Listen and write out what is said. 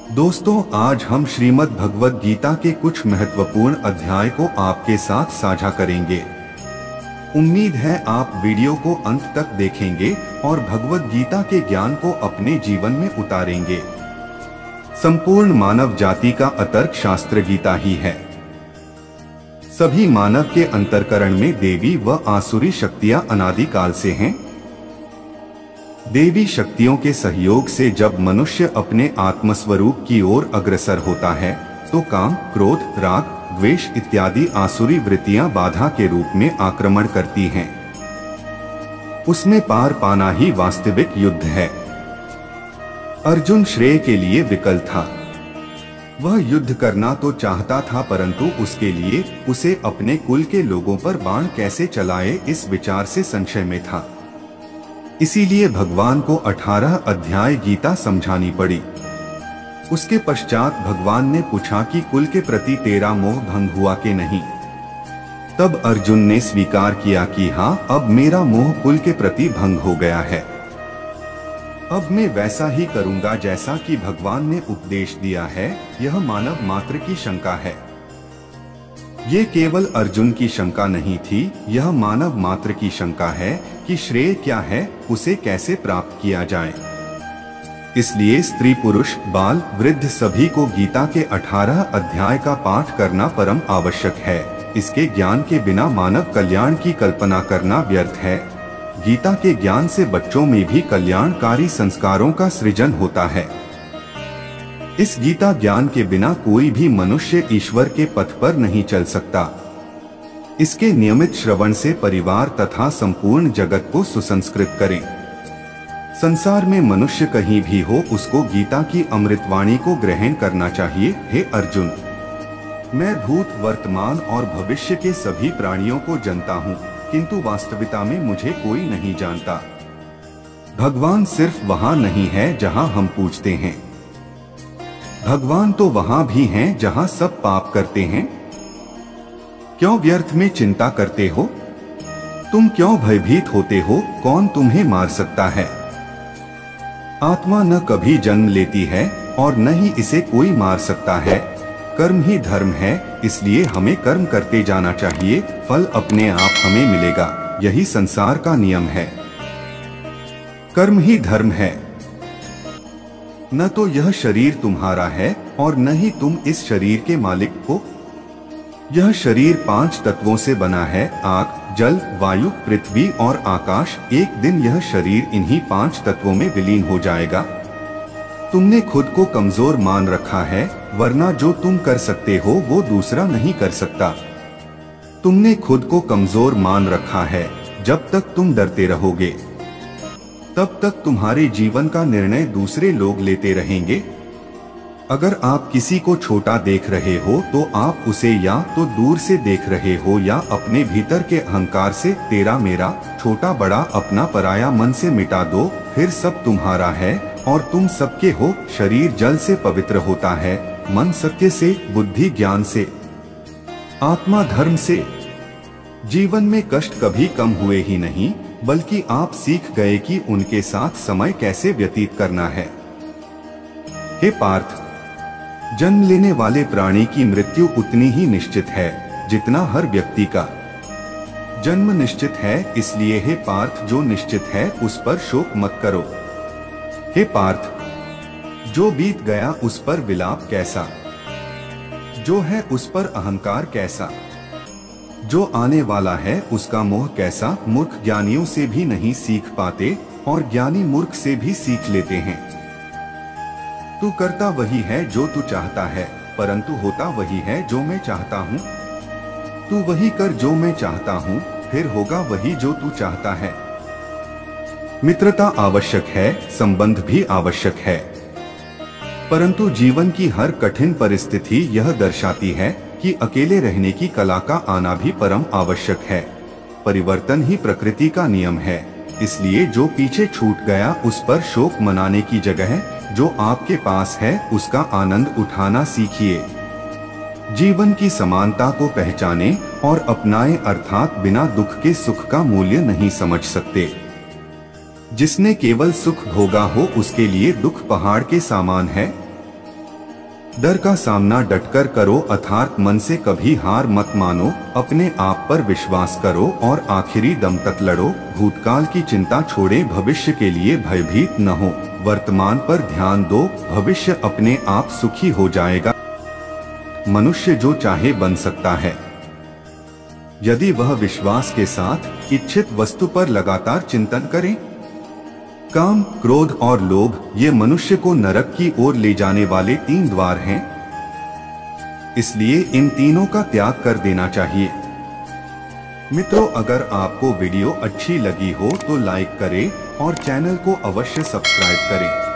दोस्तों, आज हम श्रीमद् भगवद गीता के कुछ महत्वपूर्ण अध्याय को आपके साथ साझा करेंगे। उम्मीद है आप वीडियो को अंत तक देखेंगे और भगवद गीता के ज्ञान को अपने जीवन में उतारेंगे। संपूर्ण मानव जाति का अतर्क शास्त्र गीता ही है। सभी मानव के अंतर्करण में देवी व आसुरी शक्तियां अनादिकाल से हैं। देवी शक्तियों के सहयोग से जब मनुष्य अपने आत्मस्वरूप की ओर अग्रसर होता है तो काम, क्रोध, राग, द्वेष इत्यादि आसुरी वृत्तियां बाधा के रूप में आक्रमण करती हैं। उसमें पार पाना ही वास्तविक युद्ध है। अर्जुन श्रेय के लिए विकल था। वह युद्ध करना तो चाहता था, परंतु उसके लिए उसे अपने कुल के लोगों पर बाण कैसे चलाए इस विचार से संशय में था। इसीलिए भगवान को 18 अध्याय गीता समझानी पड़ी। उसके पश्चात भगवान ने पूछा कि कुल के प्रति तेरा मोह भंग हुआ कि नहीं। तब अर्जुन ने स्वीकार किया कि हाँ, अब मेरा मोह कुल के प्रति भंग हो गया है। अब मैं वैसा ही करूंगा जैसा कि भगवान ने उपदेश दिया है। यह मानव मात्र की शंका है। ये केवल अर्जुन की शंका नहीं थी, यह मानव मात्र की शंका है कि श्रेय क्या है, उसे कैसे प्राप्त किया जाए। इसलिए स्त्री, पुरुष, बाल, वृद्ध सभी को गीता के 18 अध्याय का पाठ करना परम आवश्यक है। इसके ज्ञान के बिना मानव कल्याण की कल्पना करना व्यर्थ है। गीता के ज्ञान से बच्चों में भी कल्याणकारी संस्कारों का सृजन होता है। इस गीता ज्ञान के बिना कोई भी मनुष्य ईश्वर के पथ पर नहीं चल सकता। इसके नियमित श्रवण से परिवार तथा संपूर्ण जगत को सुसंस्कृत करें। संसार में मनुष्य कहीं भी हो, उसको गीता की अमृतवाणी को ग्रहण करना चाहिए। हे अर्जुन, मैं भूत, वर्तमान और भविष्य के सभी प्राणियों को जानता हूँ, किंतु वास्तविकता में मुझे कोई नहीं जानता। भगवान सिर्फ वहाँ नहीं है जहाँ हम पूजते हैं। भगवान तो वहां भी हैं जहां सब पाप करते हैं। क्यों व्यर्थ में चिंता करते हो? तुम क्यों भयभीत होते हो? कौन तुम्हें मार सकता है? आत्मा न कभी जन्म लेती है और न ही इसे कोई मार सकता है। कर्म ही धर्म है, इसलिए हमें कर्म करते जाना चाहिए। फल अपने आप हमें मिलेगा, यही संसार का नियम है। कर्म ही धर्म है। न तो यह शरीर तुम्हारा है और न ही तुम इस शरीर के मालिक हो। यह शरीर 5 तत्वों से बना है, आग, जल, वायु, पृथ्वी और आकाश। एक दिन यह शरीर इन्हीं 5 तत्वों में विलीन हो जाएगा। तुमने खुद को कमजोर मान रखा है, वरना जो तुम कर सकते हो वो दूसरा नहीं कर सकता। तुमने खुद को कमजोर मान रखा है। जब तक तुम डरते रहोगे तब तक तुम्हारे जीवन का निर्णय दूसरे लोग लेते रहेंगे। अगर आप किसी को छोटा देख रहे हो तो आप उसे या तो दूर से देख रहे हो या अपने भीतर के अहंकार से तेरा, मेरा, छोटा, बड़ा, अपना, पराया मन से मिटा दो। फिर सब तुम्हारा है और तुम सबके हो। शरीर जल से पवित्र होता है, मन सत्य से, बुद्धि ज्ञान से, आत्मा धर्म से। जीवन में कष्ट कभी कम हुए ही नहीं, बल्कि आप सीख गए कि उनके साथ समय कैसे व्यतीत करना है। हे पार्थ, जन्म लेने वाले प्राणी की मृत्यु उतनी ही निश्चित है जितना हर व्यक्ति का जन्म निश्चित है। इसलिए हे पार्थ, जो निश्चित है उस पर शोक मत करो। हे पार्थ, जो बीत गया उस पर विलाप कैसा, जो है उस पर अहंकार कैसा, जो आने वाला है उसका मोह कैसा। मूर्ख ज्ञानियों से भी नहीं सीख पाते और ज्ञानी मूर्ख से भी सीख लेते हैं। तू करता वही है जो तू चाहता है, परंतु होता वही है जो मैं चाहता हूँ। तू वही कर जो मैं चाहता हूँ, फिर होगा वही जो तू चाहता है। मित्रता आवश्यक है, संबंध भी आवश्यक है, परंतु जीवन की हर कठिन परिस्थिति यह दर्शाती है कि अकेले रहने की कला का आना भी परम आवश्यक है। परिवर्तन ही प्रकृति का नियम है। इसलिए जो पीछे छूट गया उस पर शोक मनाने की जगह जो आपके पास है उसका आनंद उठाना सीखिए। जीवन की समानता को पहचाने और अपनाएं, अर्थात बिना दुख के सुख का मूल्य नहीं समझ सकते। जिसने केवल सुख भोगा हो उसके लिए दुख पहाड़ के समान है। डर का सामना डटकर करो, अर्थात मन से कभी हार मत मानो, अपने आप पर विश्वास करो और आखिरी दम तक लड़ो। भूतकाल की चिंता छोड़े, भविष्य के लिए भयभीत न हो, वर्तमान पर ध्यान दो, भविष्य अपने आप सुखी हो जाएगा। मनुष्य जो चाहे बन सकता है, यदि वह विश्वास के साथ इच्छित वस्तु पर लगातार चिंतन करे। काम, क्रोध और लोभ ये मनुष्य को नरक की ओर ले जाने वाले 3 द्वार हैं, इसलिए इन तीनों का त्याग कर देना चाहिए। मित्रों, अगर आपको वीडियो अच्छी लगी हो तो लाइक करें और चैनल को अवश्य सब्सक्राइब करें।